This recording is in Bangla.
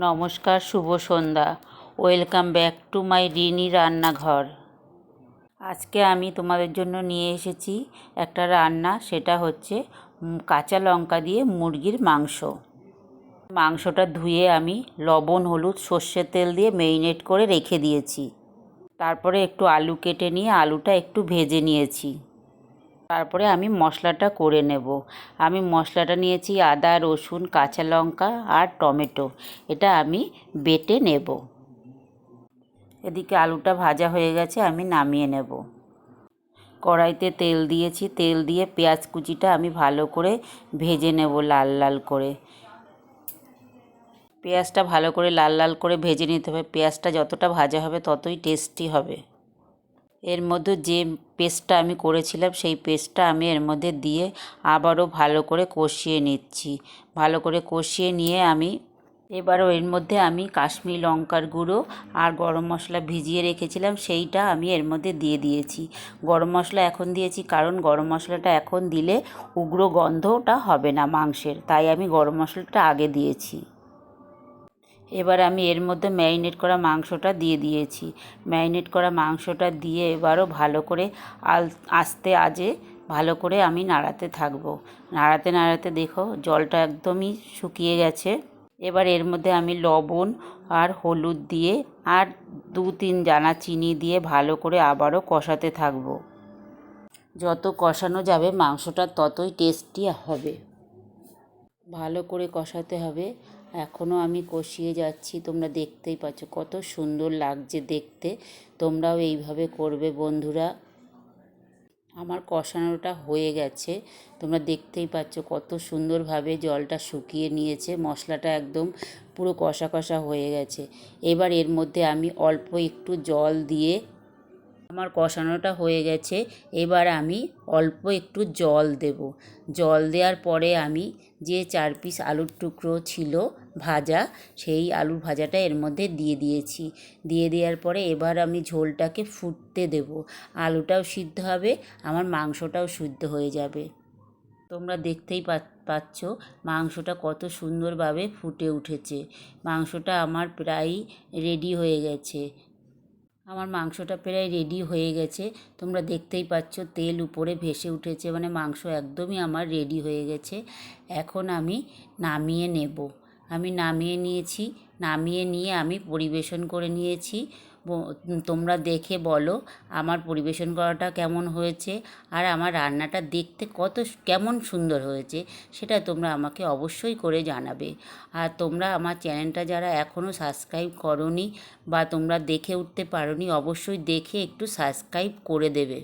নমস্কার, শুভ সন্ধ্যা। Welcome back to my Rini রান্নাঘর। আজকে আমি তোমাদের জন্য নিয়ে এসেছি একটা রান্না, সেটা হচ্ছে কাঁচা লঙ্কা দিয়ে মুরগির মাংস। মাংসটা ধুয়ে আমি লবণ, হলুদ, সর্ষের তেল দিয়ে ম্যারিনেট করে রেখে দিয়েছি। তারপরে একটু আলু কেটে নিয়ে আলুটা একটু ভেজে নিয়েছি। তারপরে আমি মশলাটা করে নেব। আমি মশলাটা নিয়েছি আদা, রসুন, কাঁচা লঙ্কা আর টমেটো। এটা আমি বেটে নেব। এদিকে আলুটা ভাজা হয়ে গেছে, আমি নামিয়ে নেব। কড়াইতে তেল দিয়েছি, তেল দিয়ে পেঁয়াজ কুচিটা আমি ভালো করে ভেজে নেব লাল লাল করে। পেঁয়াজটা ভালো করে লাল লাল করে ভেজে নিতে হবে। পেঁয়াজটা যতটা ভাজা হবে ততই টেস্টি হবে। এর মধ্যে যে পেস্টটা আমি করেছিলাম সেই পেস্টটা আমি এর মধ্যে দিয়ে আবারও ভালো করে কষিয়ে নিচ্ছি। ভালো করে কষিয়ে নিয়ে এবারও এর মধ্যে আমি কাশ্মীরি লঙ্কার গুঁড়ো আর গরম মশলা ভিজিয়ে রেখেছিলাম, সেইটা আমি এর মধ্যে দিয়ে দিয়েছি। গরম মশলা এখন দিয়েছি কারণ গরম মশলাটা এখন দিলে উগ্র গন্ধটা হবে না মাংসের, তাই আমি গরম মশলাটা আগে দিয়েছি। এবার আমি এর মধ্যে ম্যারিনেট করা মাংসটা দিয়ে দিয়েছি। ম্যারিনেট করা মাংসটা দিয়ে এবারও ভালো করে আস্তে আজে ভালো করে আমি নাড়াতে থাকবো। নাড়াতে নাড়াতে দেখো জলটা একদমই শুকিয়ে গেছে। এবার এর মধ্যে আমি লবণ আর হলুদ দিয়ে আর 2-3 দানা চিনি দিয়ে ভালো করে আবারও কষাতে থাকবো। যত কষানো যাবে মাংসটা ততই টেস্টি হবে। ভালো করে কষাতে হবে। এখনও আমি কষিয়ে যাচ্ছি, তোমরা দেখতেই পাচ্ছ কত সুন্দর লাগছে দেখতে। তোমরাও এইভাবে করবে বন্ধুরা। আমার কষানোটা হয়ে গেছে, তোমরা দেখতেই পাচ্ছ কত সুন্দরভাবে জলটা শুকিয়ে নিয়েছে। মশলাটা একদম পুরো কষা কষা হয়ে গেছে। এবার এর মধ্যে আমি অল্প একটু জল দিয়ে, আমার কষানোটা হয়ে গেছে, এবার আমি অল্প একটু জল দেব। জল দেওয়ার পরে আমি যে 4 পিস আলুর টুকরো ছিল ভাজা, সেই আলুর ভাজাটা এর মধ্যে দিয়ে দিয়েছি। দিয়ে দেওয়ার পরে এবার আমি ঝোলটাকে ফুটতে দেব। আলুটাও সিদ্ধ হবে, আমার মাংসটাও সিদ্ধ হয়ে যাবে। তোমরা দেখতেই পাচ্ছ মাংসটা কত সুন্দরভাবে ফুটে উঠেছে। মাংসটা আমার প্রায় রেডি হয়ে গেছে। আমার মাংসটা প্রায় রেডি হয়ে গেছে। তোমরা দেখতেই পাচ্ছ তেল উপরে ভেসে উঠেছে, মানে মাংস একদমই আমার রেডি হয়ে গেছে। এখন আমি নামিয়ে নেব। আমি নামিয়ে নিয়েছি। নামিয়ে নিয়ে আমি পরিবেশন করে নিয়েছি। তোমরা দেখে বলো আমার পরিবেশন করাটা কেমন হয়েছে আর আমার রান্নাটা দেখতে কেমন সুন্দর হয়েছে, সেটা তোমরা আমাকে অবশ্যই করে জানাবে। আর তোমরা আমার চ্যানেলটা যারা এখনও সাবস্ক্রাইব করোনি বা তোমরা দেখে উঠতে পারোনি, অবশ্যই দেখে একটু সাবস্ক্রাইব করে দেবে।